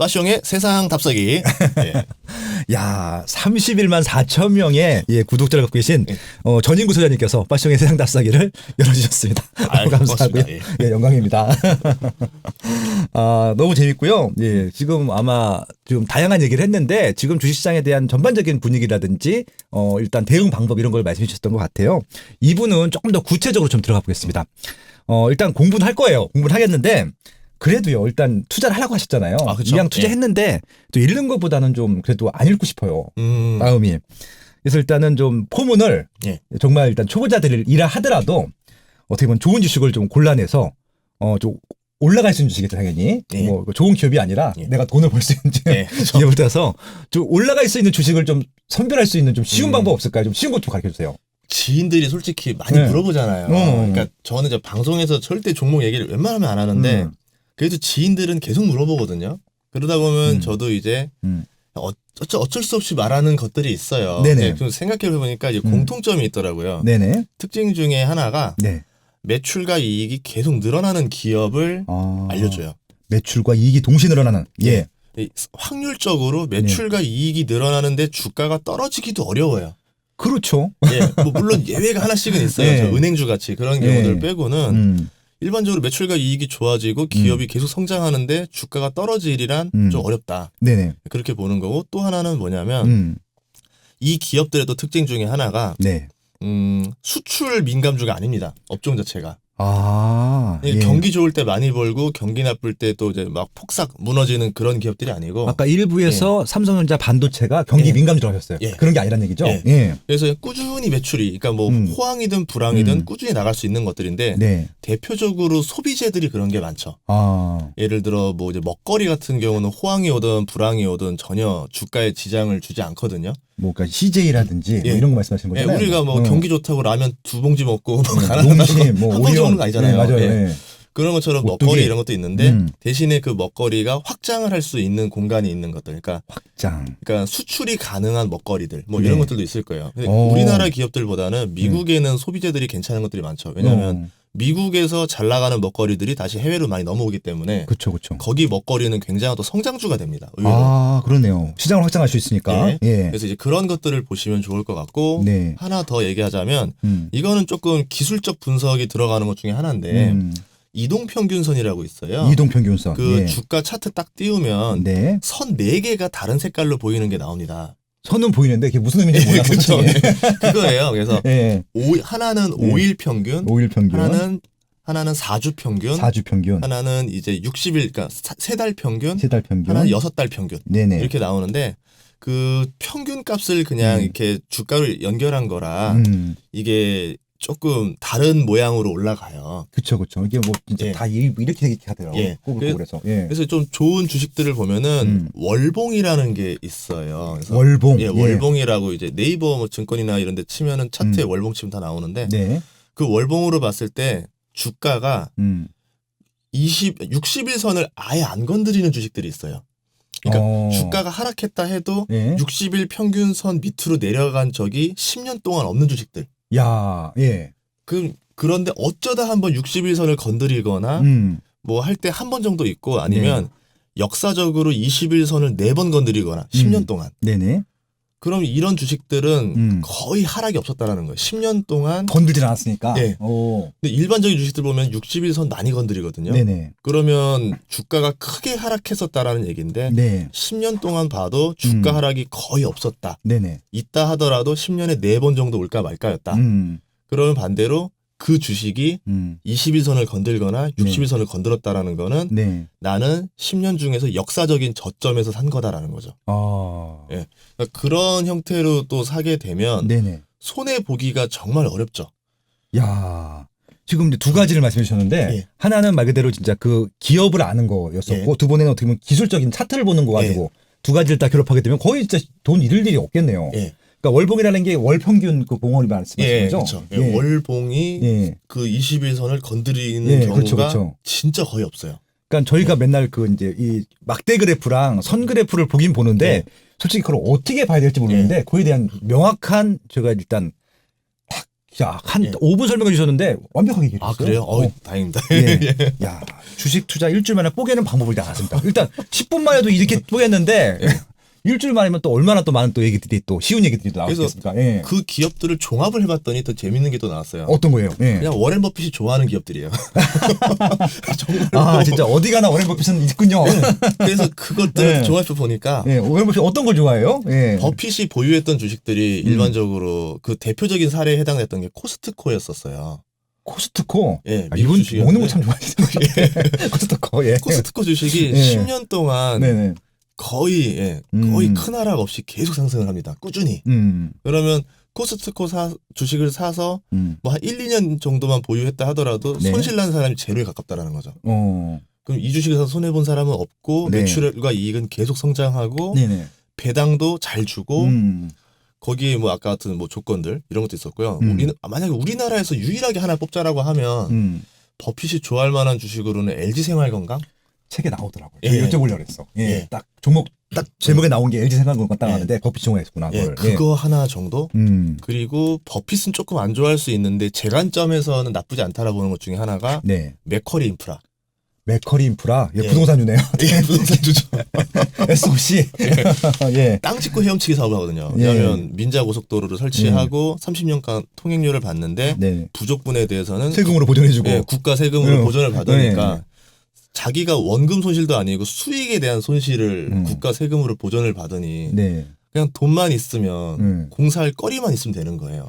빠숑의 세상 답사기. 예. 야, 31만 4천 명의 예, 구독자를 갖고 계신 예. 전인구 소장님께서 빠숑의 세상 답사기를 열어주셨습니다. 감사하고요. 예. 예, 영광입니다. 아, 너무 재밌고요. 예, 지금 아마 좀 다양한 얘기를 했는데 지금 주식시장에 대한 전반적인 분위기라든지 일단 대응 방법 이런 걸 말씀해 주셨던 것 같아요. 이분은 조금 더 구체적으로 좀 들어가 보겠습니다. 일단 공부는 할 거예요. 공부를 하겠는데 그래도요, 일단 투자를 하려고 하셨잖아요. 아, 그쵸? 이왕 투자했는데 또 읽는 것보다는 좀 그래도 안 읽고 싶어요. 마음이. 그래서 일단은 좀 포문을 예. 정말 일단 초보자들이라 하더라도 어떻게 보면 좋은 주식을 좀 골라내서 좀 올라갈 수 있는 주식이죠, 당연히. 예. 뭐 좋은 기업이 아니라 예. 내가 돈을 벌 수 있는 예, 기업을 따서 좀 올라갈 수 있는 주식을 좀 선별할 수 있는 좀 쉬운 방법 없을까요? 좀 쉬운 것 좀 가르쳐 주세요. 지인들이 솔직히 많이 네. 물어보잖아요. 그러니까 저는 이제 방송에서 절대 종목 얘기를 웬만하면 안 하는데 그래도 지인들은 계속 물어보거든요. 그러다 보면 저도 이제 어쩔 수 없이 말하는 것들이 있어요. 네네. 좀 생각해 보니까 이제 공통점이 있더라고요. 네네. 특징 중에 하나가 네. 매출과 이익이 계속 늘어나는 기업을 알려줘요. 매출과 이익이 동시에 늘어나는. 예. 확률적으로 매출과 이익이 늘어나는데 주가가 떨어지기도 어려워요. 그렇죠. 예, 뭐 물론 예외가 하나씩은 있어요. 네. 저 은행주 같이 그런 경우들 빼고는 일반적으로 매출과 이익이 좋아지고 기업이 계속 성장하는데 주가가 떨어지리란 좀 어렵다. 네네. 그렇게 보는 거고 또 하나는 뭐냐면 이 기업들의 또 특징 중에 하나가 네. 수출 민감주가 아닙니다. 업종 자체가. 예. 경기 좋을 때 많이 벌고 경기 나쁠 때 또 이제 막 폭삭 무너지는 그런 기업들이 아니고. 아까 일부에서 삼성전자 반도체가 경기 민감주라고 하셨어요. 예. 그런 게 아니란 얘기죠. 예. 예. 그래서 꾸준히 매출이, 그러니까 뭐 호황이든 불황이든 꾸준히 나갈 수 있는 것들인데 네. 대표적으로 소비재들이 그런 게 많죠. 아. 예를 들어 뭐 이제 먹거리 같은 경우는 호황이 오든 불황이 오든 전혀 주가에 지장을 주지 않거든요. 뭐 그러니까 CJ라든지 예. 뭐 이런 거 말씀하시는 예, 거잖아요. 우리가 뭐 경기 좋다고 라면 2봉지 먹고 뭐 가난하다고 농심, 뭐 한 봉지 오리온. 먹는 거 아니잖아요. 네, 맞아요. 예. 예. 그런 것처럼 오뚜기. 먹거리 이런 것도 있는데 대신에 그 먹거리가 확장을 할 수 있는 공간이 있는 것들. 그러니까 수출이 가능한 먹거리들 뭐 이런 네. 것들도 있을 거예요. 근데 우리나라 기업들보다는 미국에는 소비재들이 괜찮은 것들이 많죠. 왜냐하면 미국에서 잘 나가는 먹거리들이 다시 해외로 많이 넘어오기 때문에 그렇죠, 그렇죠. 거기 먹거리는 굉장한 또 성장주가 됩니다. 의외로. 아, 그러네요. 시장을 확장할 수 있으니까. 예. 예. 그래서 이제 그런 것들을 보시면 좋을 것 같고 네. 하나 더 얘기하자면 이거는 조금 기술적 분석이 들어가는 것 중에 하나인데 이동평균선이라고 있어요. 이동평균선. 그 예. 주가 차트 딱 띄우면 네. 선 4개가 다른 색깔로 보이는 게 나옵니다. 선은 보이는데 그게 무슨 의미인지 몰라서. 그렇죠. 솔직히. 그거예요. 그래서 예. 하나는 5일 평균, 5일 평균. 하나는 4주 평균, 4주 평균. 하나는 이제 60일, 그러니까 3달 평균, 3달 평균. 하나는 6달 평균. 네네. 이렇게 나오는데 그 평균 값을 그냥 이렇게 주가를 연결한 거라 이게 조금 다른 모양으로 올라가요. 그렇죠, 그렇죠. 이게 뭐 진짜 예. 다 이렇게 하더라고요. 예. 그래서. 예. 그래서 좀 좋은 주식들을 보면은 월봉이라는 게 있어요. 그래서 월봉. 예, 월봉이라고 이제 네이버 뭐 증권이나 이런 데 치면은 차트에 월봉 치면 다 나오는데 네. 그 월봉으로 봤을 때 주가가 60일선을 아예 안 건드리는 주식들이 있어요. 그러니까 주가가 하락했다 해도 예. 60일 평균선 밑으로 내려간 적이 10년 동안 없는 주식들. 야, 예. 그런데 어쩌다 한번 60일선을 건드리거나 뭐 할 때 한 번 정도 있고 아니면 역사적으로 20일선을 4번 건드리거나 10년 동안. 네네. 그럼 이런 주식들은 거의 하락이 없었다라는 거예요. 10년 동안 건들진 않았으니까. 예. 오. 근데 일반적인 주식들 보면 60일선 많이 건드리거든요. 네네. 그러면 주가가 크게 하락했었다라는 얘기인데 네. 10년 동안 봐도 주가 하락이 거의 없었다. 네네. 있다 하더라도 10년에 4번 정도 올까 말까였다. 그러면 반대로 그 주식이 20일선을 건들거나 60일선을 건드렸다라는 거는 네. 나는 10년 중에서 역사적인 저점에서 산 거다라는 거죠. 예. 그러니까 그런 형태로 또 사게 되면 네네. 손해 보기가 정말 어렵죠. 야, 지금 이제 두 가지를 말씀해 주셨는데 예. 하나는 말 그대로 진짜 그 기업을 아는 거였었고 예. 두 번째는 어떻게 보면 기술적인 차트를 보는 거 가지고 두 가지를 다 결합하게 되면 거의 진짜 돈 잃을 일이 없겠네요. 예. 그러니까 월봉이라는 게 월평균 그 봉을 말씀하시는 예, 거죠? 그렇죠. 예. 월봉이 예. 그 20일선을 건드리는 예, 경우가 그렇죠, 그렇죠. 진짜 거의 없어요. 그러니까 저희가 맨날 그 이제 이 막대 그래프랑 선 그래프를 보긴 보는데 예. 솔직히 그걸 어떻게 봐야 될지 모르는데 그거에 대한 명확한 제가 일단 딱 야, 한 5분 설명해 주셨는데 완벽하게 얘기해 주셨어요. 아, 그래요? 다행입니다. 예. 야, 주식 투자 일주일 만에 뽀개는 방법을 다 알았습니다. 일단 10분만 해도 이렇게 뽀겠는데 일주일 만이면 또 얼마나 또 많은 또 얘기들이 또 쉬운 얘기들이 또 나오겠습니까? 예. 그 기업들을 종합을 해봤더니 더 재밌는 게 또 나왔어요. 어떤 거예요? 예. 그냥 워렌 버핏이 좋아하는 기업들이에요. 아, 진짜 어디 가나 워렌 버핏은 있군요. 그래서 그것들을 네. 종합해 보니까 예, 워렌 버핏 어떤 걸 좋아해요? 예. 버핏이 보유했던 주식들이 일반적으로 그 대표적인 사례에 해당됐던 게 코스트코였었어요. 코스트코. 예, 아, 미국 이분 주식이었는데. 먹는 거 참 좋아하시는 코스트코. 예. 코스트코 주식이 예. 10년 동안 네네. 거의 큰 하락 없이 계속 상승을 합니다. 꾸준히. 그러면 코스트코 주식을 사서 뭐 한 1, 2년 정도만 보유했다 하더라도 네. 손실난 사람이 제로에 가깝다라는 거죠. 어. 그럼 이 주식을 사서 손해본 사람은 없고 네. 매출과 이익은 계속 성장하고 네네. 배당도 잘 주고 음. 거기에 뭐 아까 같은 뭐 조건들 이런 것도 있었고요. 음. 만약에 우리나라에서 유일하게 하나 뽑자라고 하면 버핏이 좋아할 만한 주식으로는 LG생활건강? 책에 나오더라고요. 예. 제가 여쭤보려고 그랬어. 예. 예. 딱 종목 딱 제목에 나온 게 LG생활건강 딱 나왔는데 버핏 종목이었구나. 예, 그거 하나 정도? 그리고 버핏은 조금 안 좋아할 수 있는데 제 관점에서는 나쁘지 않다라 보는 것 중에 하나가 네. 맥커리 인프라. 맥커리 인프라. 예, 예. 부동산주네요. 예, 부동산 주죠. SOC. 예. 땅 짓고 헤엄치기 사업을 하거든요. 예. 왜냐하면 민자고속도로를 설치하고 30년간 통행료를 받는데 네. 부족분에 대해서는 세금으로 보존해주고. 예, 국가 세금으로 보전을 받으니까 네. 자기가 원금 손실도 아니고 수익에 대한 손실을 국가 세금으로 보전을 받으니 네. 그냥 돈만 있으면 공사할 거리만 있으면 되는 거예요.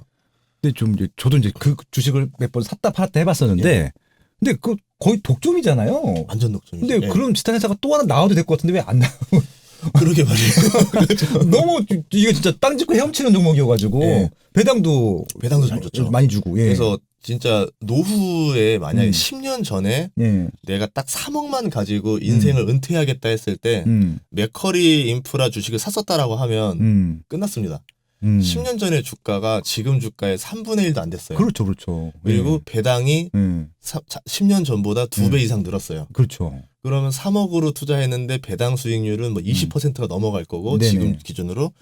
근데 좀 이제 저도 이제 그 주식을 몇 번 샀다 팔았다 해봤었는데, 근데 그 거의 독점이잖아요. 완전 독점이죠. 근데 그런 비슷한 회사가 또 하나 나와도 될 것 같은데 왜 안 나와? 그러게 말이에요. 너무 이게 진짜 땅 짓고 헤엄치는 종목이어가지고 예. 배당도 잘 줬죠. 많이 주고. 예. 그래서 진짜 노후에 만약에 10년 전에 예. 내가 딱 3억만 가지고 인생을 은퇴하겠다 했을 때 맥커리 인프라 주식을 샀었다라고 하면 끝났습니다. 10년 전의 주가가 지금 주가의 3분의 1도 안 됐어요. 그렇죠, 그렇죠. 그리고 예. 배당이 10년 전보다 2배 이상 늘었어요. 그렇죠. 그러면 3억으로 투자했는데 배당 수익률은 뭐 20%가 넘어갈 거고 네네. 지금 기준으로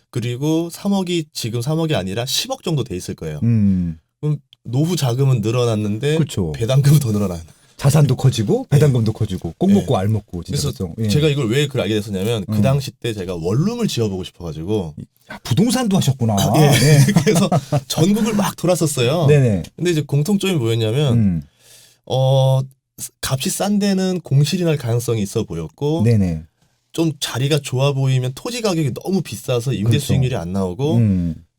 그리고 3억이 지금 3억이 아니라 10억 정도 돼 있을 거예요. 그럼 노후 자금은 늘어났는데 그렇죠. 배당금은 더 늘어나는. 자산도 커지고 배당금도 커지고 꼭 먹고 알 먹고 진짜. 그래서 예. 제가 이걸 왜 그걸 알게 됐었냐면 그 당시 때 제가 원룸을 지어보고 싶어가지고 야, 부동산도 하셨구나. 예. 예. 그래서 전국을 막 돌았었어요. 네네. 근데 이제 공통점이 뭐였냐면 값이 싼 데는 공실이 날 가능성이 있어 보였고 네네. 좀 자리가 좋아 보이면 토지 가격이 너무 비싸서 임대 그렇죠. 수익률이 안 나오고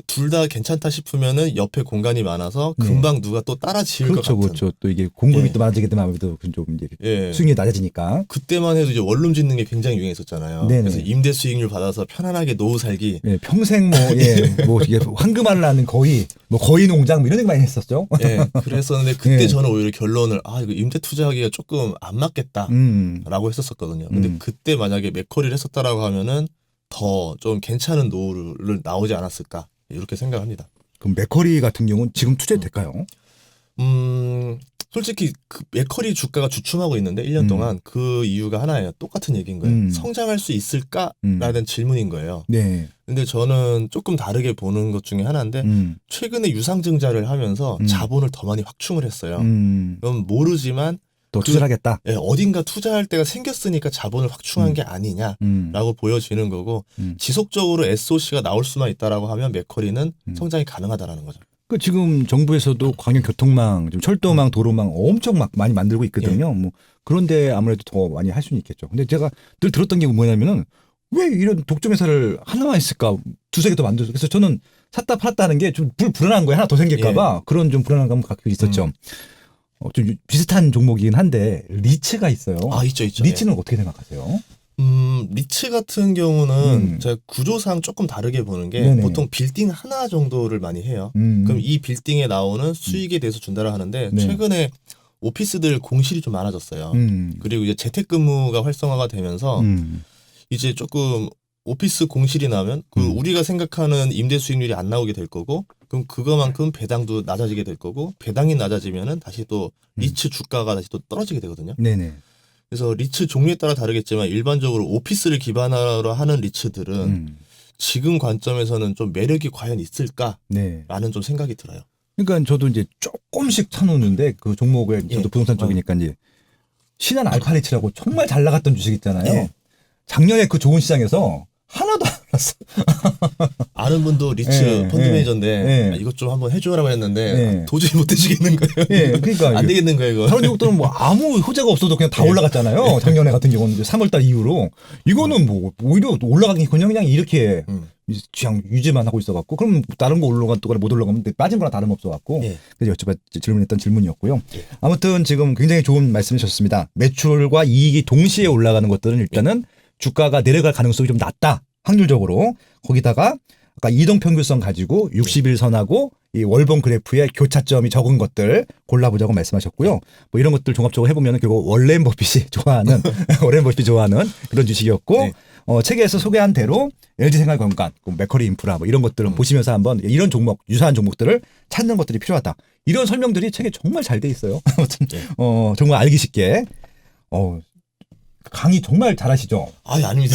둘 다 괜찮다 싶으면은 옆에 공간이 많아서 금방 누가 또 따라 지을 그렇죠, 것 같은. 그렇죠. 또 이게 공급이 예. 또 많아지게 되면 아무래도 좀 이제 예. 수익률이 낮아지니까. 그때만 해도 이제 원룸 짓는 게 굉장히 유행했었잖아요. 네네. 그래서 임대 수익률 받아서 편안하게 노후 살기. 예, 평생 뭐, 예, 뭐, 이게 황금알을 낳는 거의 농장 뭐 이런 얘기 많이 했었죠. 예, 그랬었는데 그때 예. 저는 오히려 결론을 이거 임대 투자하기가 조금 안 맞겠다라고 했었었거든요. 근데 그때 만약에 맥커리를 했었다라고 하면은 더 좀 괜찮은 노후를 나오지 않았을까 이렇게 생각합니다. 그럼 맥커리 같은 경우는 지금 투자해도 될까요? 솔직히 그 맥커리 주가가 주춤하고 있는데 1년 동안 그 이유가 하나예요. 똑같은 얘기인 거예요. 성장할 수 있을까라는 질문인 거예요. 네. 근데 저는 조금 다르게 보는 것 중에 하나인데 최근에 유상증자를 하면서 자본을 더 많이 확충을 했어요. 그럼 모르지만 또 투자를 하겠다. 예, 어딘가 투자할 때가 생겼으니까 자본을 확충한 게 아니냐라고 보여지는 거고 지속적으로 SOC가 나올 수만 있다라고 하면 맥커리는 성장이 가능하다라는 거죠. 그 지금 정부에서도 광역 교통망, 좀 철도망, 도로망 엄청 막 많이 만들고 있거든요. 뭐 그런데 아무래도 더 많이 할 수는 있겠죠. 근데 제가 늘 들었던 게 뭐냐면은 왜 이런 독점 회사를 하나만 있을까? 두세 개 더 만들어서. 그래서 저는 샀다 팔았다 하는 게 좀 불안한 거예요. 하나 더 생길까봐 그런 좀 불안한 감이 갖고 있었죠. 좀 비슷한 종목이긴 한데 리츠가 있어요. 있죠. 리츠는 어떻게 생각하세요? 리츠 같은 경우는 제가 구조상 조금 다르게 보는 게 네네. 보통 빌딩 하나 정도를 많이 해요. 그럼 이 빌딩에 나오는 수익에 대해서 준다라 하는데 네. 최근에 오피스들 공실이 좀 많아졌어요. 그리고 이제 재택근무가 활성화가 되면서 이제 조금 오피스 공실이 나면 그 우리가 생각하는 임대 수익률이 안 나오게 될 거고 그럼 그거만큼 배당도 낮아지게 될 거고 배당이 낮아지면은 다시 또 리츠 주가가 다시 또 떨어지게 되거든요. 네네. 그래서 리츠 종류에 따라 다르겠지만 일반적으로 오피스를 기반으로 하는 리츠들은 지금 관점에서는 좀 매력이 과연 있을까라는 네. 좀 생각이 들어요. 그러니까 저도 이제 조금씩 사놓는데 그 종목을 예. 저도 부동산 쪽이니까 이제 신한 알파리츠라고 정말 잘 나갔던 주식 있잖아요. 예. 작년에 그 좋은 시장에서 하나도 안 올랐어. 아는 분도 리츠 예, 펀드 예, 매니저인데 예. 아, 이것 좀 한번 해줘라고 했는데 예. 도저히 못 해주겠는 거예요. 예, 그러니까 안 되겠는 거예요 이거. 다른 종목들은 뭐 아무 호재가 없어도 그냥 다 예. 올라갔잖아요. 작년에 같은 경우는 이제 3월달 이후로 이거는 뭐 오히려 올라가기 그냥 이렇게 그냥 유지만 하고 있어갖고 그럼 다른 거 올라갔거나 못 올라가면 빠진 거랑 다름없어갖고 예. 그래서 질문했던 질문이었고요. 예. 아무튼 지금 굉장히 좋은 말씀이셨습니다. 매출과 이익이 동시에 올라가는 것들은 일단은 주가가 내려갈 가능성이 좀 낮다. 확률적으로. 거기다가 아까 이동평균성 가지고 60일선하고 이 월봉 그래프의 교차점이 적은 것들 골라보자고 말씀하셨고요. 뭐 이런 것들 종합적으로 해보면 결국 워렌 버핏이 좋아하는 워렌 버핏이 좋아하는 그런 주식이었고 네. 책에서 소개한 대로 LG생활건강, 맥커리 인프라 뭐 이런 것들을 보시면서 한번 이런 종목 유사한 종목들을 찾는 것들이 필요하다. 이런 설명들이 책에 정말 잘 돼 있어요. 아무튼 네. 정말 알기 쉽게 강의 정말 잘하시죠. 아니 아닙니다.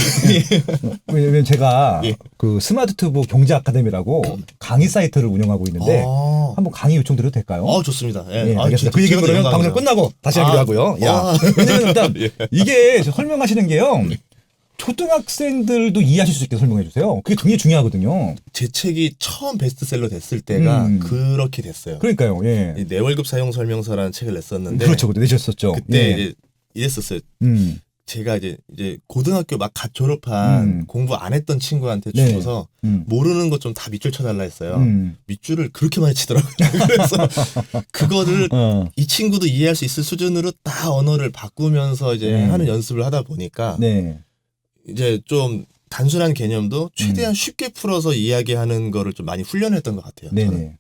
왜냐면 제가 예. 그 스마트 튜브 경제 아카데미라고 강의 사이트를 운영하고 있는데 아, 한번 강의 요청 드려도 될까요? 좋습니다. 예. 예, 아, 알겠습니다. 진짜 그 얘기는 그러면 영광입니다. 방송 끝나고 다시 하기로 하고요. 야, 아. 왜냐면 일단 예. 이게 설명하시는 게요. 초등학생들도 이해하실 수 있게 설명해 주세요. 그게 굉장히 중요하거든요. 제 책이 처음 베스트셀러 됐을 때가 그렇게 됐어요. 그러니까요. 예. 이 내 월급 사용 설명서라는 책을 냈었는데 그렇죠. 내셨었죠. 그때 예. 이제 이랬었어요. 음. 제가 이제 고등학교 막 갓 졸업한 공부 안 했던 친구한테 네. 주고서 모르는 것 좀 다 밑줄 쳐달라 했어요. 밑줄을 그렇게 많이 치더라고요. 그래서 그거를 이 친구도 이해할 수 있을 수준으로 다 언어를 바꾸면서 이제 하는 연습을 하다 보니까 네. 이제 좀 단순한 개념도 최대한 쉽게 풀어서 이야기하는 거를 좀 많이 훈련했던 것 같아요. 저는. 네네.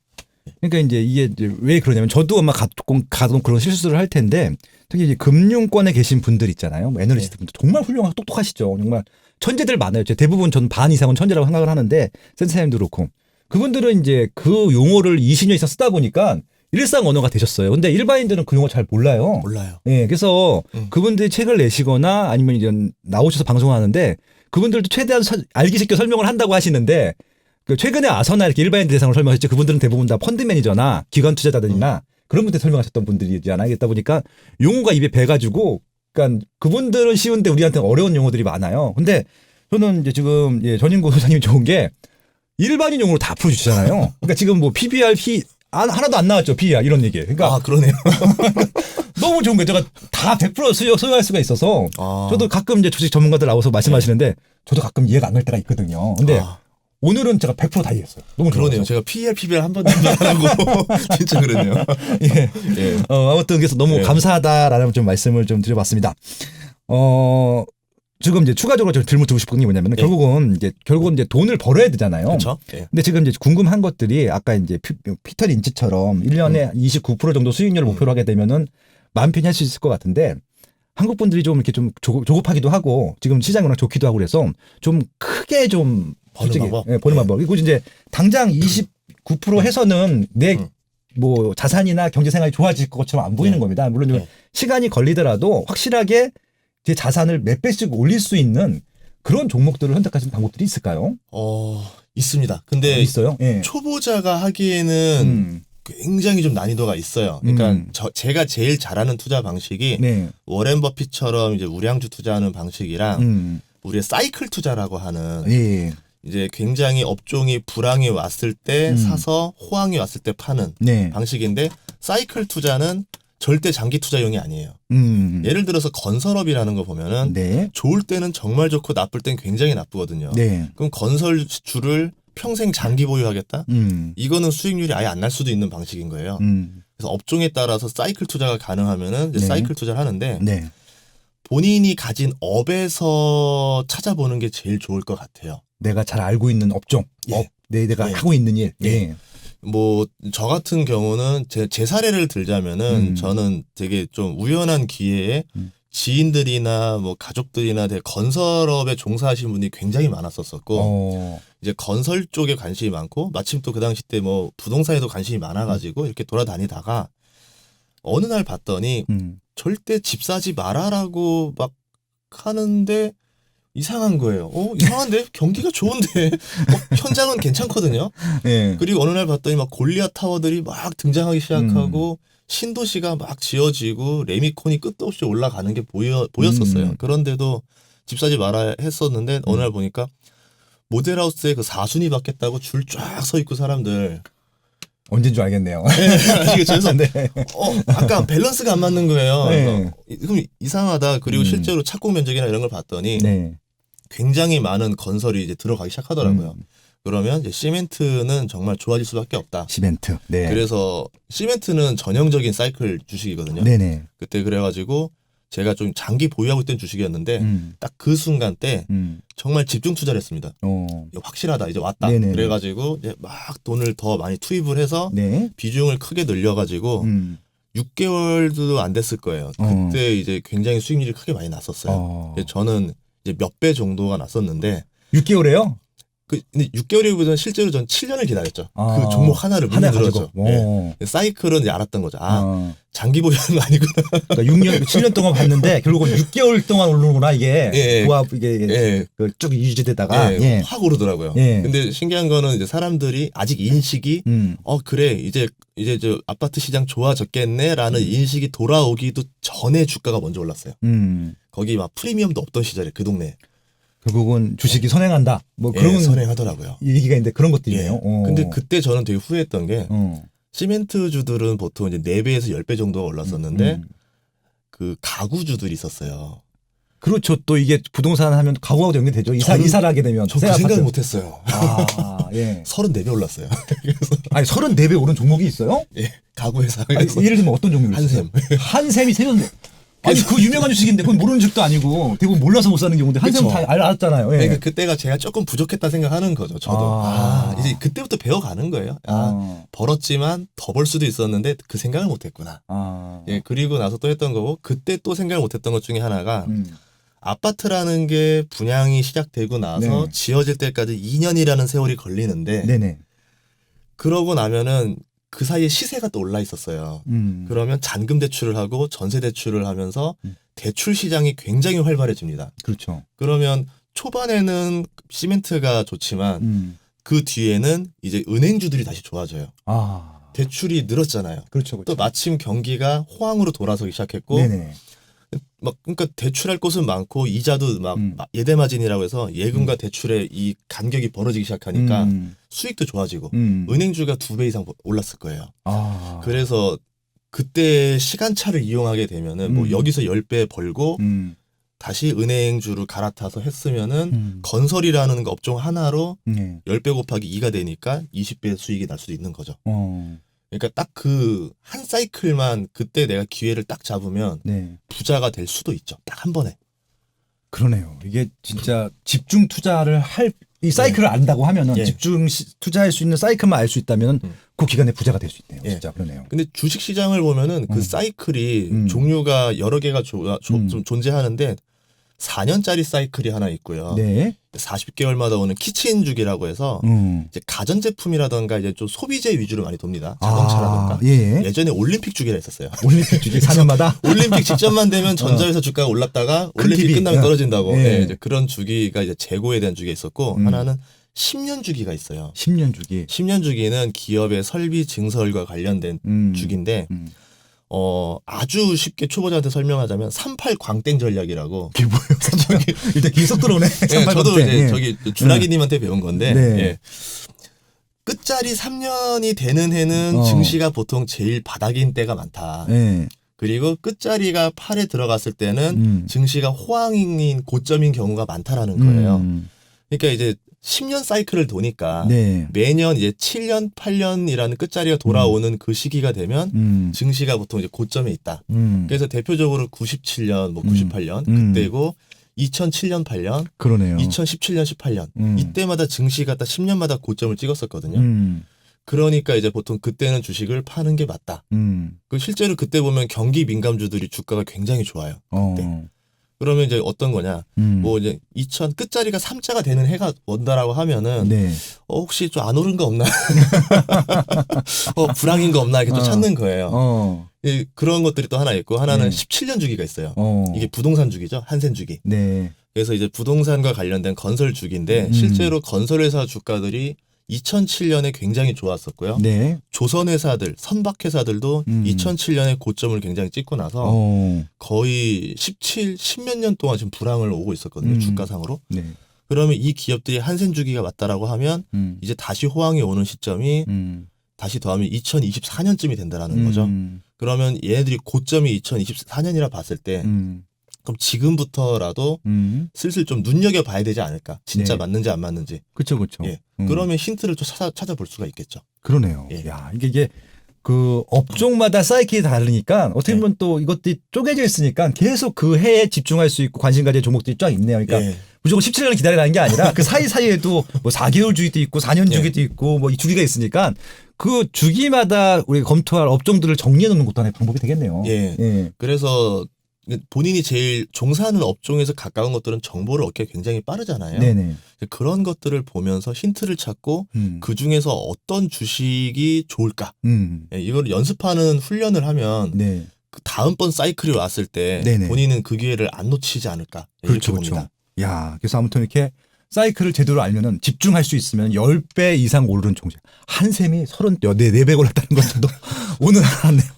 그러니까 이제 이게 이제 왜 그러냐면 저도 아마 가끔 그런 실수를 할 텐데 특히 이제 금융권에 계신 분들 있잖아요. 뭐 애널리스트 분들 정말 훌륭하고 똑똑하시죠. 정말 천재들 많아요. 대부분 전 반 이상은 천재라고 생각을 하는데 센세님도 그렇고 그분들은 이제 그 용어를 20년 이상 쓰다 보니까 일상 언어가 되셨어요. 근데 일반인들은 그 용어 잘 몰라요. 몰라요. 예, 그래서 그분들이 책을 내시거나 아니면 이제 나오셔서 방송하는데 그분들도 최대한 알기 쉽게 설명을 한다고 하시는데 그 최근에 아서나 이렇게 일반인들 대상으로 설명하셨죠. 그분들은 대부분 다 펀드 매니저나 기관 투자자들이나 그런 분들 설명하셨던 분들이잖아요. 그러다 보니까 용어가 입에 배가지고 그러니까 그분들은 쉬운데 우리한테는 어려운 용어들이 많아요. 근데 저는 이제 지금 전인구 소장님이 좋은 게 일반인 용어로 다 풀어주시잖아요. 그러니까 지금 뭐 PBR, 하나도 안 나왔죠. PER 이런 얘기. 그러니까 그러네요. 너무 좋은 거예요. 제가 다 100% 소유할 수가 있어서 아. 저도 가끔 이제 주식 전문가들 나와서 말씀하시는데 저도 가끔 이해가 안 갈 때가 있거든요. 근데 오늘은 제가 100% 다 이해했어요. 너무 그러네요. 좋아서. 제가 PBR 한 번도 안 하고 진짜 그러네요. 예. 예. 아무튼 그래서 너무 예. 감사하다라는 좀 말씀을 좀 드려봤습니다. 지금 이제 추가적으로 좀 질문 드리고 싶은 게 뭐냐면 결국은 이제 돈을 벌어야 되잖아요. 그렇죠. 예. 근데 지금 이제 궁금한 것들이 아까 이제 피터 린치처럼 1년에 29% 정도 수익률을 목표로 하게 되면은 마음 편히 할 수 있을 것 같은데 한국 분들이 좀 이렇게 좀 조급하기도 하고 지금 시장이 워낙 좋기도 하고 그래서 좀 크게 좀 버는 방법? 버는 방법. 그리고 이제 당장 29% 해서는 내 뭐 자산이나 경제 생활이 좋아질 것처럼 안 보이는 겁니다. 물론 좀 시간이 걸리더라도 확실하게 제 자산을 몇 배씩 올릴 수 있는 그런 종목들을 선택하시는 방법들이 있을까요? 있습니다. 근데 있어요. 예. 초보자가 하기에는 굉장히 좀 난이도가 있어요. 그러니까 제가 제일 잘하는 투자 방식이 네. 워렌 버핏처럼 이제 우량주 투자하는 방식이랑 우리의 사이클 투자라고 하는 예. 이제 굉장히 업종이 불황이 왔을 때 사서 호황이 왔을 때 파는 네. 방식인데 사이클 투자는 절대 장기 투자용이 아니에요. 예를 들어서 건설업이라는 거 보면은 네. 좋을 때는 정말 좋고 나쁠 땐 굉장히 나쁘거든요. 네. 그럼 건설주를 평생 장기 보유하겠다? 이거는 수익률이 아예 안 날 수도 있는 방식인 거예요. 그래서 업종에 따라서 사이클 투자가 가능하면은 이제 사이클 투자를 하는데 네. 본인이 가진 업에서 찾아보는 게 제일 좋을 것 같아요. 내가 잘 알고 있는 업종, 예. 내가 예. 하고 있는 일. 예. 뭐 저 같은 경우는 제 사례를 들자면은 저는 되게 좀 우연한 기회에 지인들이나 뭐 가족들이나 되게 건설업에 종사하시는 분이 굉장히 많았었고 이제 건설 쪽에 관심이 많고 마침 또 그 당시 때 뭐 부동산에도 관심이 많아가지고 이렇게 돌아다니다가 어느 날 봤더니 절대 집 사지 마라라고 막 하는데 이상한 거예요. 이상한데 경기가 좋은데 현장은 괜찮거든요. 예. 그리고 어느 날 봤더니 막 골리앗 타워들이 막 등장하기 시작하고 신도시가 막 지어지고 레미콘이 끝도 없이 올라가는 게 보였었어요. 그런데도 집 사지 마라 했었는데 어느 날 보니까 모델하우스에 그 사순위 받겠다고 줄 쫙 서 있고 사람들. 언제인 줄 알겠네요. 아시겠죠? 그래서 네. 아까 밸런스가 안 맞는 거예요. 네. 그럼 이상하다. 그리고 실제로 착공 면적이나 이런 걸 봤더니 네. 굉장히 많은 건설이 이제 들어가기 시작하더라고요. 그러면 이제 시멘트는 정말 좋아질 수밖에 없다. 시멘트. 네. 그래서 시멘트는 전형적인 사이클 주식이거든요. 네네. 그때 그래가지고 제가 좀 장기 보유하고 있던 주식이었는데 딱 그 순간 때 정말 집중 투자를 했습니다. 확실하다. 이제 왔다. 네네. 그래가지고 이제 막 돈을 더 많이 투입을 해서 네. 비중을 크게 늘려가지고 6개월도 안 됐을 거예요. 그때 이제 굉장히 수익률이 크게 많이 났었어요. 저는 이제 몇 배 정도가 났었는데 6개월에요? 근데 6개월이보다는 실제로 전 7년을 기다렸죠. 그 종목 하나를 물들었죠. 네. 사이클은 이제 알았던 거죠. 장기 보유하는 거 아니구나. 그러니까 6년, 7년 동안 봤는데 결국은 6개월 동안 오르는구나 이게. 예. 부합 이게 쭉 유지되다가 확 오르더라고요. 근데 신기한 거는 이제 사람들이 아직 인식이 그래 이제 저 아파트 시장 좋아졌겠네라는 인식이 돌아오기도 전에 주가가 먼저 올랐어요. 거기 막 프리미엄도 없던 시절에 그 동네. 결국은 주식이 선행한다. 뭐 그런 선행하더라고요. 얘기가 있는데 그런 것들이네요. 근데 그때 저는 되게 후회했던 게 시멘트주들은 보통 이제 4배에서 10배 정도가 올랐었는데 그 가구주들이 있었어요. 그렇죠. 또 이게 부동산 하면 가구하고도 연결되죠. 이사를 하게 되면. 저 그 생각을 못 했어요. 예. 34배 올랐어요. 아니 34배 오른 종목이 있어요? 예. 가구 회사. 예를 들면 어떤 종목이 있어요? 한샘이 세졌네. 아니 그 유명한 주식인데 그건 모르는 주식도 아니고 대부분 몰라서 못 사는 경우인데 한샘은 다 알았잖아요. 예. 그러니까 그때가 제가 조금 부족했다 생각하는 거죠. 저도 이제 그때부터 배워가는 거예요. 벌었지만 더 벌 수도 있었는데 그 생각을 못했구나. 예, 그리고 나서 또 했던 거고 그때 또 생각을 못했던 것 중에 하나가 아파트라는 게 분양이 시작되고 나서 지어질 때까지 2년이라는 세월이 걸리는데 네네. 그러고 나면은 그 사이에 시세가 또 올라 있었어요. 그러면 잔금 대출을 하고 전세 대출을 하면서 대출 시장이 굉장히 활발해집니다. 그렇죠. 그러면 초반에는 시멘트가 좋지만 그 뒤에는 이제 은행주들이 다시 좋아져요. 대출이 늘었잖아요. 그렇죠. 또 마침 경기가 호황으로 돌아서기 시작했고 네네. 막 그러니까 대출할 곳은 많고 이자도 막 예대마진이라고 해서 예금과 대출의 이 간격이 벌어지기 시작하니까 수익도 좋아지고 은행주가 2배 이상 올랐을 거예요. 그래서 그때 시간차를 이용하게 되면은 뭐 여기서 10배 벌고 다시 은행주를 갈아타서 했으면은 건설이라는 업종 하나로 10배 곱하기 2가 되니까 20배 수익이 날 수도 있는 거죠. 그러니까 딱 그 한 사이클만 그때 내가 기회를 딱 잡으면 부자가 될 수도 있죠. 딱 한 번에. 그러네요. 이게 진짜 집중 투자를 이 사이클을 안다고 하면은 집중 투자할 수 있는 사이클만 알 수 있다면 그 기간에 부자가 될 수 있네요. 진짜 그러네요. 근데 주식 시장을 보면은 그 사이클이 종류가 여러 개가 좀 존재하는데 4년짜리 사이클이 하나 있고요. 40개월마다 오는 키친주기라고 해서 이제 가전제품이라던가 이제 좀 소비재 위주로 많이 돕니다. 자동차라던가. 예전에 올림픽 주기라 했었어요. 올림픽 주기 4년마다? 올림픽 직전만 되면 전자회사 주가가 올랐다가 올림픽 끝나면 떨어진다고. 이제 그런 주기가 이제 재고에 대한 주기가 있었고 하나는 10년 주기가 있어요. 10년 주기. 10년 주기는 기업의 설비 증설과 관련된 주기인데 아주 쉽게 초보자한테 설명하자면 38 광땡 전략이라고. 그게 뭐예요? 일단 계속 들어오네. 저도 이제 저기 준하기님한테 배운 건데 끝자리 3년이 되는 해는 증시가 보통 제일 바닥인 때가 많다. 그리고 끝자리가 8에 들어갔을 때는 증시가 호황인 고점인 경우가 많다라는 거예요. 그러니까 이제 10년 사이클을 도니까 매년 이제 7년, 8년이라는 끝자리가 돌아오는 그 시기가 되면 증시가 보통 이제 고점에 있다. 그래서 대표적으로 97년, 뭐 98년 그때고 2007년, 8년, 그러네요. 2017년, 18년 이때마다 증시가 딱 10년마다 고점을 찍었었거든요. 그러니까 이제 보통 그때는 주식을 파는 게 맞다. 그 실제로 그때 보면 경기 민감주들이 주가가 굉장히 좋아요. 그때. 그러면 이제 어떤 거냐? 뭐 이제 2000 끝자리가 3자가 되는 해가 온다라고 하면은 혹시 좀 안 오른 거 없나? 불황인 거 없나? 이렇게 좀 찾는 거예요. 그런 것들이 또 하나 있고 하나는 17년 주기가 있어요. 이게 부동산 주기죠. 한센 주기. 그래서 이제 부동산과 관련된 건설 주기인데 실제로 건설회사 주가들이 2007년에 굉장히 좋았었고요. 네. 조선회사들, 선박회사들도 2007년에 고점을 굉장히 찍고 나서 거의 10몇 년 동안 지금 불황을 오고 있었거든요. 주가상으로. 네. 그러면 이 기업들이 한센 주기가 맞다라고 하면 이제 다시 호황이 오는 시점이 다시 더하면 2024년쯤이 된다라는 거죠. 그러면 얘네들이 고점이 2024년이라 봤을 때 그럼 지금부터라도 슬슬 좀 눈여겨봐야 되지 않을까. 진짜 네. 맞는지 안 맞는지. 그렇죠, 그렇죠. 예. 그러면 힌트를 좀 찾아볼 수가 있겠죠. 그러네요. 예. 야, 이게 그 업종마다 사이클이 다르니까 어떻게 보면 또 이것들이 쪼개져 있으니까 계속 그 해에 집중할 수 있고 관심 가질 종목들이 쫙 있네요. 그러니까 예. 무조건 17년을 기다리라는 게 아니라 그 사이사이에도 뭐 4개월 주기도 있고 4년 주기도 있고 뭐 이 주기가 있으니까 그 주기마다 우리가 검토할 업종들을 정리해 놓는 것도 하나의 방법이 되겠네요. 예. 예. 그래서 본인이 제일 종사하는 업종에서 가까운 것들은 정보를 얻기가 굉장히 빠르잖아요. 네네. 그런 것들을 보면서 힌트를 찾고 그 중에서 어떤 주식이 좋을까? 예, 이걸 연습하는 훈련을 하면 네. 그 다음번 사이클이 왔을 때 네네. 본인은 그 기회를 안 놓치지 않을까? 그렇죠, 이렇게 그렇죠. 봅니다. 야, 그래서 아무튼 이렇게 사이클을 제대로 알면은 집중할 수 있으면 10배 이상 오르는 종목. 한샘이 4배가 올랐다는 건 저도 오늘 알았네요.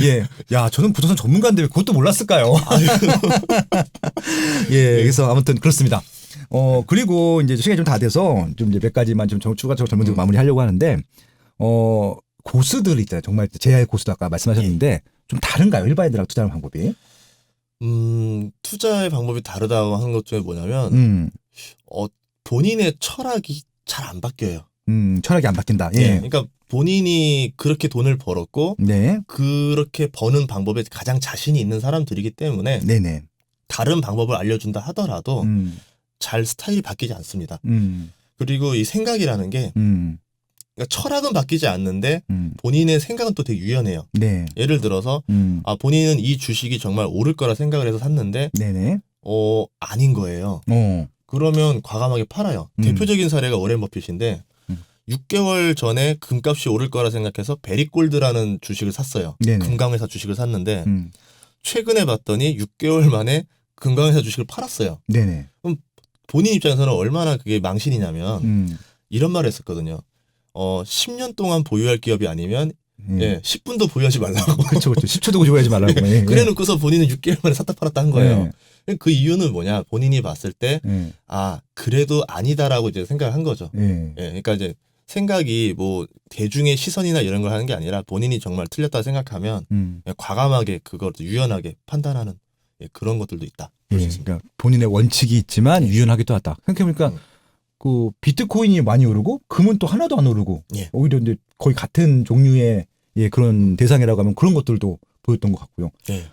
예. 야, 저는 부동산 전문가인데 왜 그것도 몰랐을까요? 예. 그래서 아무튼 그렇습니다. 그리고 이제 시간이 좀 다 돼서 좀 이제 몇 가지만 좀 추가적으로 질문들 마무리하려고 하는데, 고수들 있잖아요. 정말 제야의 고수도 아까 말씀하셨는데 좀 다른가요? 일반인들하고 투자하는 방법이? 투자의 방법이 다르다고 하는 것 중에 뭐냐면, 본인의 철학이 잘 안 바뀌어요. 철학이 안 바뀐다. 예. 예. 그러니까 본인이 그렇게 돈을 벌었고, 네. 그렇게 버는 방법에 가장 자신이 있는 사람들이기 때문에, 네네. 다른 방법을 알려준다 하더라도, 잘 스타일이 바뀌지 않습니다. 그리고 이 생각이라는 게, 그러니까 철학은 바뀌지 않는데, 본인의 생각은 또 되게 유연해요. 네. 예를 들어서, 본인은 이 주식이 정말 오를 거라 생각을 해서 샀는데, 네네. 아닌 거예요. 그러면 과감하게 팔아요. 대표적인 사례가 오렌 버핏인데 6개월 전에 금값이 오를 거라 생각해서 베리골드라는 주식을 샀어요. 네네. 금강회사 주식을 샀는데 최근에 봤더니 6개월 만에 금강회사 주식을 팔았어요. 네네. 그럼 본인 입장에서는 얼마나 그게 망신이냐면 이런 말을 했었거든요. 10년 동안 보유할 기업이 아니면 10분도 보유하지 말라고. 그렇죠, 그렇죠. 10초도 보유하지 말라고. 예. 그래놓고서 본인은 6개월 만에 샀다 팔았다 한 거예요. 그 이유는 뭐냐? 본인이 봤을 때, 그래도 아니다라고 이제 생각을 한 거죠. 그러니까 이제 생각이 뭐 대중의 시선이나 이런 걸 하는 게 아니라 본인이 정말 틀렸다 생각하면 과감하게 그걸 유연하게 판단하는 그런 것들도 있다. 볼 수 있습니다. 그러니까 본인의 원칙이 있지만 유연하기도 하다. 생각해보니까 그 비트코인이 많이 오르고 금은 또 하나도 안 오르고 오히려 이제 거의 같은 종류의 그런 대상이라고 하면 그런 것들도 보였던 것 같고요.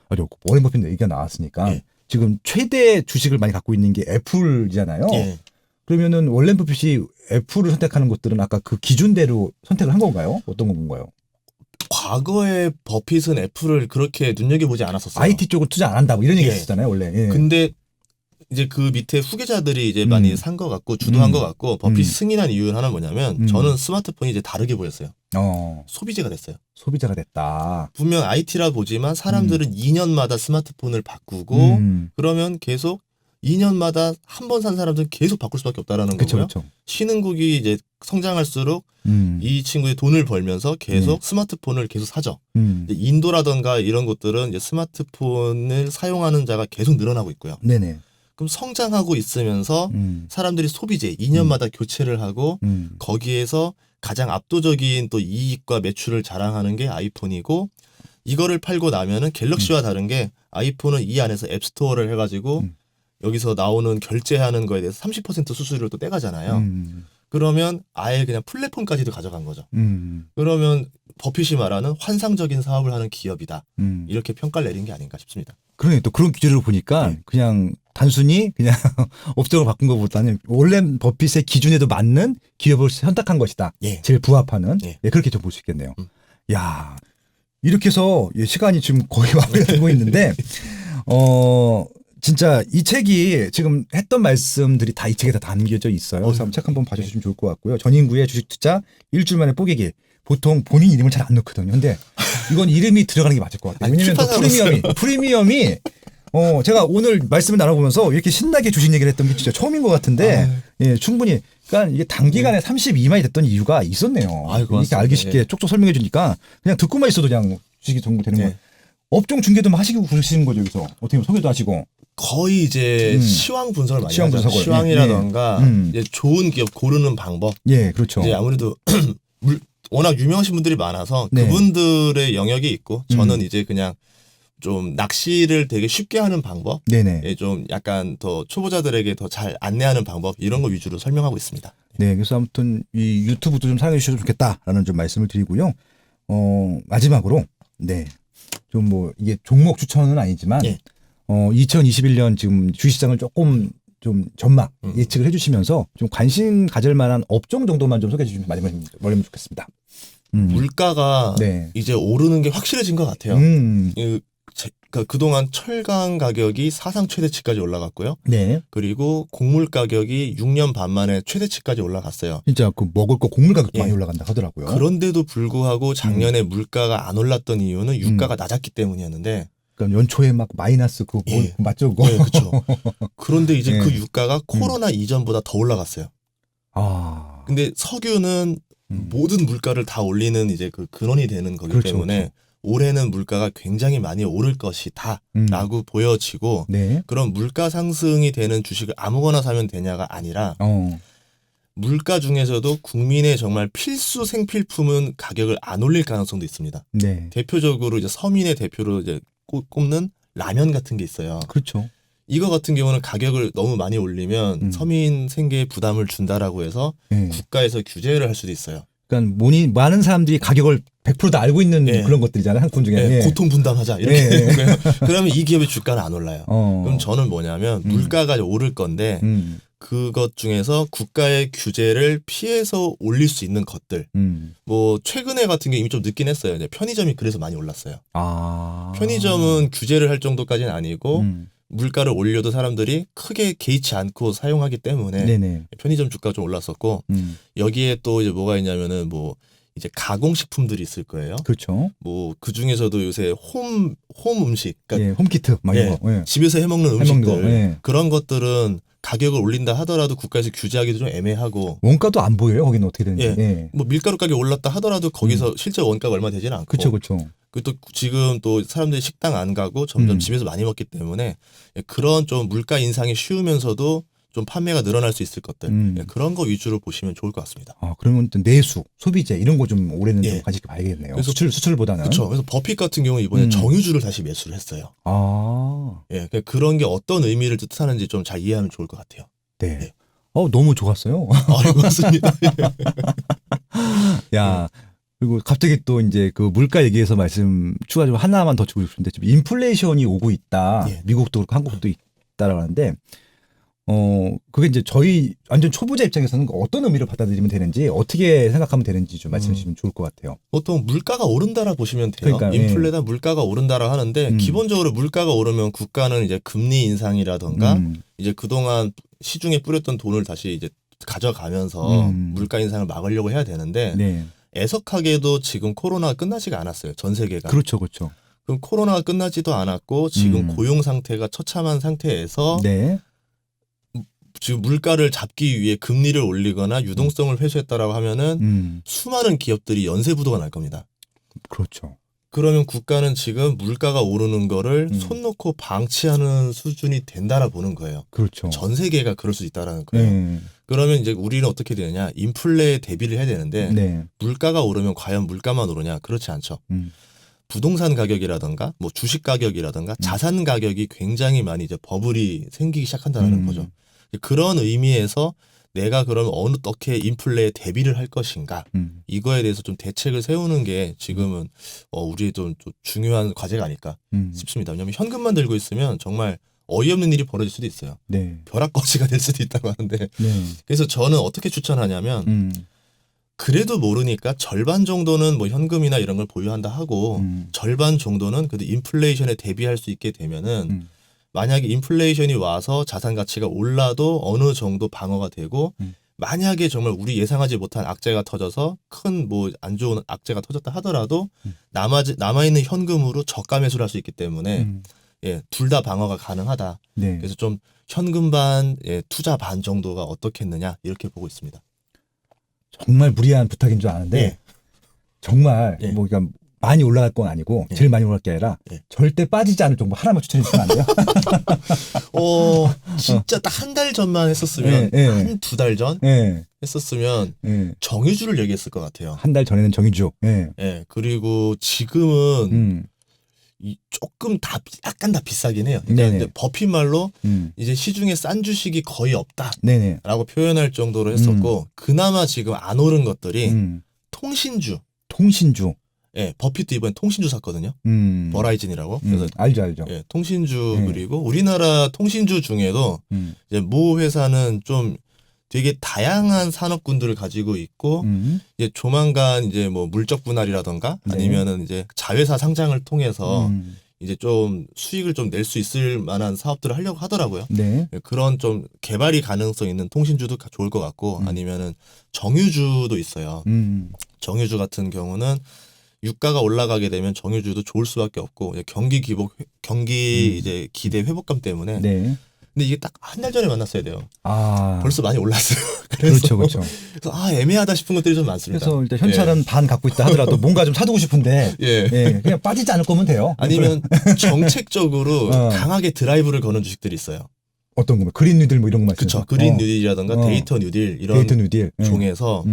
아주 워렌 버핏 얘기가 나왔으니까 지금 최대 주식을 많이 갖고 있는 게 애플이잖아요. 그러면은 워렌 버핏이 애플을 선택하는 것들은 아까 그 기준대로 선택을 한 건가요? 어떤 건가요? 과거에 버핏은 애플을 그렇게 눈여겨보지 않았었어요. IT 쪽을 투자 안 한다고 이런 얘기 했었잖아요, 원래. 근데 이제 그 밑에 후계자들이 이제 많이 산 것 같고 주도한 것 같고 버핏이 승인한 이유는 하나 뭐냐면 저는 스마트폰이 이제 다르게 보였어요. 소비재가 됐어요. 소비자가 됐다. 분명 IT라 보지만 사람들은 2년마다 스마트폰을 바꾸고 그러면 계속 2년마다 한 번 산 사람들은 계속 바꿀 수밖에 없다라는 거고요. 그쵸. 신흥국이 이제 성장할수록 이 친구의 돈을 벌면서 계속 스마트폰을 계속 사죠. 인도라던가 이런 곳들은 이제 스마트폰을 사용하는 자가 계속 늘어나고 있고요. 네네. 그럼 성장하고 있으면서 사람들이 소비재 2년마다 교체를 하고 거기에서 가장 압도적인 또 이익과 매출을 자랑하는 게 아이폰이고 이거를 팔고 나면은 갤럭시와 다른 게 아이폰은 이 안에서 앱스토어를 해가지고 여기서 나오는 결제하는 거에 대해서 30% 수수료를 또 떼가잖아요. 그러면 아예 그냥 플랫폼까지도 가져간 거죠. 그러면 버핏이 말하는 환상적인 사업을 하는 기업이다. 이렇게 평가를 내린 게 아닌가 싶습니다. 그러네. 또 그런 기준으로 보니까 그냥 단순히 그냥 업종을 바꾼 것보다는 원래 버핏의 기준에도 맞는 기업을 선택한 것이다. 제일 부합하는. 그렇게 좀 볼 수 있겠네요. 야, 이렇게 해서 시간이 지금 거의 마무리가 되고 있는데 진짜 이 책이 지금 했던 말씀들이 다 이 책에 다 담겨져 있어요. 그래서 한번 책 한번 봐주시면 좋을 것 같고요. 전인구의 주식 투자 일주일 만에 뽀개기. 보통 본인 이름을 잘 안 넣거든요. 근데 이건 이름이 들어가는 게 맞을 것 같아요. 왜냐면 또 프리미엄이 제가 오늘 말씀을 나눠보면서 이렇게 신나게 주식 얘기를 했던 게 진짜 처음인 것 같은데, 예, 충분히. 그러니까 이게 단기간에 32만이 됐던 이유가 있었네요. 이렇게 알기 쉽게 쪽쪽 설명해 주니까 그냥 듣고만 있어도 그냥 주식이 정보되는 거예요. 업종 중개도 막 하시고 그러시는 거죠, 여기서. 어떻게 보면 소개도 하시고. 거의 이제 시황 분석을 많이 시황 하죠. 분석을. 시황이라던가 이제 좋은 기업 고르는 방법. 예, 그렇죠. 이제 아무래도 워낙 유명하신 분들이 많아서 네. 그분들의 영역이 있고 저는 이제 그냥 좀 낚시를 되게 쉽게 하는 방법, 네네. 예, 좀 약간 더 초보자들에게 더 잘 안내하는 방법 이런 거 위주로 설명하고 있습니다. 네, 그래서 아무튼 이 유튜브도 좀 사용해 주셔도 좋겠다라는 좀 말씀을 드리고요. 마지막으로 네, 좀 뭐 이게 종목 추천은 아니지만 2021년 지금 주식시장을 조금 좀 전망 예측을 해주시면서 좀 관심 가질 만한 업종 정도만 좀 소개해 주시면 많으면 좋겠습니다. 물가가 네. 이제 오르는 게 확실해진 것 같아요. 그동안 철강 가격이 사상 최대치까지 올라갔고요. 네. 그리고 곡물 가격이 6년 반 만에 최대치까지 올라갔어요. 진짜 그 먹을 거 곡물 가격도 많이 올라간다 하더라고요. 그런데도 불구하고 작년에 물가가 안 올랐던 이유는 유가가 낮았기 때문이었는데. 그러니까 연초에 막 마이너스 그거 맞죠? 그거? 네, 그렇죠. 그런데 이제 그 유가가 코로나 이전보다 더 올라갔어요. 근데 석유는 모든 물가를 다 올리는 이제 그 근원이 되는 거기 그렇죠, 때문에 그렇죠. 올해는 물가가 굉장히 많이 오를 것이다라고 보여지고 네. 그런 물가 상승이 되는 주식을 아무거나 사면 되냐가 아니라 물가 중에서도 국민의 정말 필수 생필품은 가격을 안 올릴 가능성도 있습니다. 네. 대표적으로 이제 서민의 대표로 이제 꼽는 라면 같은 게 있어요. 그렇죠. 이거 같은 경우는 가격을 너무 많이 올리면 서민 생계에 부담을 준다라고 해서 국가에서 규제를 할 수도 있어요. 그러니까 많은 사람들이 가격을 100%다 알고 있는 그런 것들이잖아요. 상품 중에. 고통 분담하자 이렇게 되는 거예요. 그러면 이 기업의 주가는 안 올라요. 그럼 저는 뭐냐면 물가가 오를 건데 그것 중에서 국가의 규제를 피해서 올릴 수 있는 것들. 뭐 최근에 같은 게 이미 좀 늦긴 했어요. 이제 편의점이 그래서 많이 올랐어요. 편의점은 규제를 할 정도까지는 아니고 물가를 올려도 사람들이 크게 개의치 않고 사용하기 때문에 네네. 편의점 주가가 좀 올랐었고 여기에 또 이제 뭐가 있냐면은 뭐 이제 가공식품들이 있을 거예요. 그렇죠. 뭐 그 중에서도 요새 홈 음식, 그러니까 홈키트 막 이런 거. 집에서 해먹는 음식들 거, 그런 것들은 가격을 올린다 하더라도 국가에서 규제하기도 좀 애매하고 원가도 안 보여요. 거기는 어떻게 되는지. 뭐 밀가루 가격이 올랐다 하더라도 거기서 실제 원가가 얼마 되지는 않고. 그렇죠. 또 지금 또 사람들이 식당 안 가고 점점 집에서 많이 먹기 때문에 그런 좀 물가 인상이 쉬우면서도 좀 판매가 늘어날 수 있을 것들 그런 거 위주로 보시면 좋을 것 같습니다. 그러면 또 내수, 소비재 이런 거 좀 올해는 좀 관심 있게 봐야겠네요. 그래서 수출보다는. 그렇죠. 그래서 버핏 같은 경우 이번에 정유주를 다시 매수를 했어요. 그러니까 그런 게 어떤 의미를 뜻하는지 좀 잘 이해하면 좋을 것 같아요. 네. 너무 좋았어요. 고맙습니다. 야. 그리고 갑자기 또 이제 그 물가 얘기해서 말씀 추가적으로 하나만 더 주고 싶은데 지금 인플레이션이 오고 있다. 미국도 그렇고 한국도 있다라고 하는데 그게 이제 저희 완전 초보자 입장에서는 어떤 의미를 받아들이면 되는지 어떻게 생각하면 되는지 좀 말씀해 주시면 좋을 것 같아요. 보통 물가가 오른다라 보시면 돼요. 그러니까, 인플레다 물가가 오른다라 하는데 기본적으로 물가가 오르면 국가는 이제 금리 인상이라던가 이제 그동안 시중에 뿌렸던 돈을 다시 이제 가져가면서 물가 인상을 막으려고 해야 되는데 애석하게도 지금 코로나가 끝나지가 않았어요. 전 세계가. 그렇죠. 그럼 코로나가 끝나지도 않았고 지금 고용 상태가 처참한 상태에서 지금 물가를 잡기 위해 금리를 올리거나 유동성을 회수했다라고 하면은 수많은 기업들이 연쇄부도가 날 겁니다. 그렇죠. 그러면 국가는 지금 물가가 오르는 거를 손 놓고 방치하는 수준이 된다라 보는 거예요. 그렇죠. 전 세계가 그럴 수 있다라는 거예요. 그러면 이제 우리는 어떻게 되느냐? 인플레에 대비를 해야 되는데 물가가 오르면 과연 물가만 오르냐? 그렇지 않죠. 부동산 가격이라든가 뭐 주식 가격이라든가 자산 가격이 굉장히 많이 이제 버블이 생기기 시작한다는 거죠. 그런 의미에서 내가 그러면 어떻게 인플레에 대비를 할 것인가 이거에 대해서 좀 대책을 세우는 게 지금은 우리의 좀 중요한 과제가 아닐까 싶습니다. 왜냐하면 현금만 들고 있으면 정말 어이없는 일이 벌어질 수도 있어요. 벼락거지가 될 수도 있다고 하는데 그래서 저는 어떻게 추천하냐면 그래도 모르니까 절반 정도는 뭐 현금이나 이런 걸 보유한다 하고 절반 정도는 그래도 인플레이션에 대비할 수 있게 되면은 만약에 인플레이션이 와서 자산 가치가 올라도 어느 정도 방어가 되고 만약에 정말 우리 예상하지 못한 악재가 터져서 큰 뭐 안 좋은 악재가 터졌다 하더라도 남아있는 현금으로 저가 매수를 할 수 있기 때문에 예, 둘 다 방어가 가능하다. 네. 그래서 좀 현금 반, 예, 투자 반 정도가 어떻겠느냐 이렇게 보고 있습니다. 정말 무리한 부탁인 줄 아는데 예. 정말 예. 뭐 그러니까 많이 올라갈 건 아니고 예. 제일 많이 올라갈 게 아니라 예. 절대 빠지지 않을 정도 하나만 추천해 주시면 안 돼요? 진짜 딱 한 달 전만 했었으면, 예, 예. 한 두 달 전 예. 했었으면 예. 정유주를 얘기했을 것 같아요. 한 달 전에는 정유주. 예. 예, 그리고 지금은 조금 약간 다 비싸긴 해요. 네네. 근데 버핏 말로 음. 이제 시중에 싼 주식이 거의 없다라고 네네. 표현할 정도로 했었고, 그나마 지금 안 오른 것들이 통신주. 통신주. 예, 버핏도 이번에 통신주 샀거든요. 버라이즌이라고. 그래서 알죠. 예, 통신주. 네. 그리고 우리나라 통신주 중에도 이제 모 회사는 좀 되게 다양한 산업군들을 가지고 있고, 이제 조만간 이제 뭐 물적 분할이라던가 네. 아니면은 이제 자회사 상장을 통해서 이제 좀 수익을 좀 낼 수 있을 만한 사업들을 하려고 하더라고요. 네. 그런 좀 개발이 가능성 있는 통신주도 좋을 것 같고, 아니면은 정유주도 있어요. 정유주 같은 경우는 유가가 올라가게 되면 정유주도 좋을 수밖에 없고, 경기 이제 기대 회복감 때문에. 네. 근데 이게 딱 한 달 전에 만났어야 돼요. 아. 벌써 많이 올랐어요. 그래서 그렇죠. 그래서 애매하다 싶은 것들이 좀 많습니다. 그래서 일단 현찰은 반 갖고 있다 하더라도 뭔가 좀 사두고 싶은데 예. 예, 그냥 빠지지 않을 거면 돼요. 아니면 정책적으로 강하게 드라이브를 거는 주식들이 있어요. 어떤 거면 그린 뉴딜 뭐 이런 거 그렇죠. 말씀하시죠? 그린 뉴딜이라든가 데이터 뉴딜 이런 데이터 뉴딜 종에서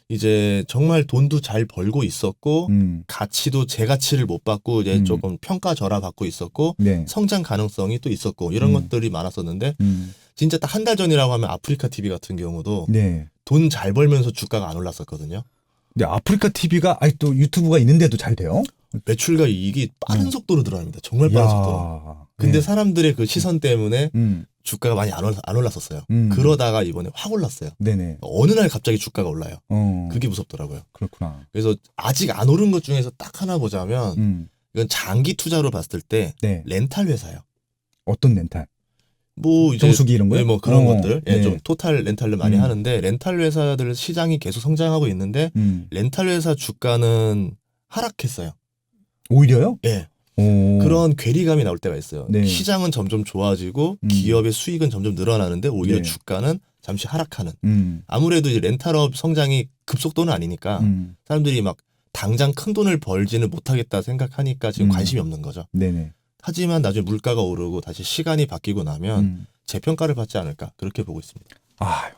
이제 정말 돈도 잘 벌고 있었고 가치도 제 가치를 못 받고 이제 조금 평가절하 받고 있었고 네. 성장 가능성이 또 있었고 이런 것들이 많았었는데 진짜 딱 한 달 전이라고 하면 아프리카 TV 같은 경우도 네. 돈 잘 벌면서 주가가 안 올랐었거든요. 근데 아프리카 TV가 아직도 유튜브가 있는데도 잘 돼요? 매출과 이익이 빠른 속도로 들어갑니다. 정말 빠른 속도로. 근데 네. 사람들의 그 시선 때문에 주가가 많이 안 올랐었어요. 그러다가 이번에 확 올랐어요. 네네. 어느 날 갑자기 주가가 올라요. 어. 그게 무섭더라고요. 그렇구나. 그래서 아직 안 오른 것 중에서 딱 하나 보자면 이건 장기 투자로 봤을 때 네. 렌탈 회사예요. 어떤 렌탈? 뭐 이제 정수기 이런 거요? 네, 뭐 그런 것들. 예, 네. 좀 토탈 렌탈을 많이 하는데 렌탈 회사들 시장이 계속 성장하고 있는데 렌탈 회사 주가는 하락했어요. 오히려요? 예. 오. 그런 괴리감이 나올 때가 있어요. 네. 시장은 점점 좋아지고 기업의 수익은 점점 늘어나는데 오히려 네. 주가는 잠시 하락하는. 음. 아무래도 이제 렌탈업 성장이 급속도는 아니니까 사람들이 막 당장 큰 돈을 벌지는 못하겠다 생각하니까 지금 관심이 없는 거죠. 네네. 하지만 나중에 물가가 오르고 다시 시간이 바뀌고 나면 재평가를 받지 않을까 그렇게 보고 있습니다. 아유.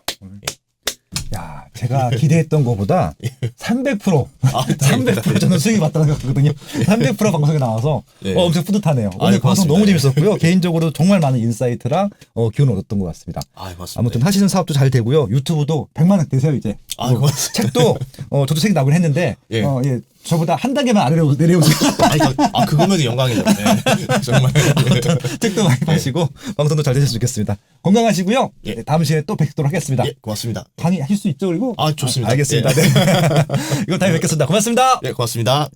야, 제가 기대했던 것보다 300% 300% 저는 수익이 맞다는 거거든요. 300% 방송에 나와서 예. 엄청 뿌듯하네요. 오늘 방송 고맙습니다. 너무 재밌었고요. 개인적으로 정말 많은 인사이트랑 기운을 얻었던 것 같습니다. 고맙습니다. 아무튼 하시는 사업도 잘 되고요. 유튜브도 100만 원 되세요 이제. 고맙습니다. 책도 저도 책이 나오긴 했는데 예. 예, 저보다 한 단계만 아래로 내려오세요. 그거면 영광이죠. 네. 정말. 책도 많이 파시고 방송도 잘 되셨으면 좋겠습니다. 건강하시고요. 예. 네, 다음 시간에 또 뵙도록 하겠습니다. 예, 고맙습니다. 강의 하실 수 있죠 그리고? 좋습니다. 알겠습니다. 예. 네. 이거 다음에 뵙겠습니다. 고맙습니다. 네, 고맙습니다.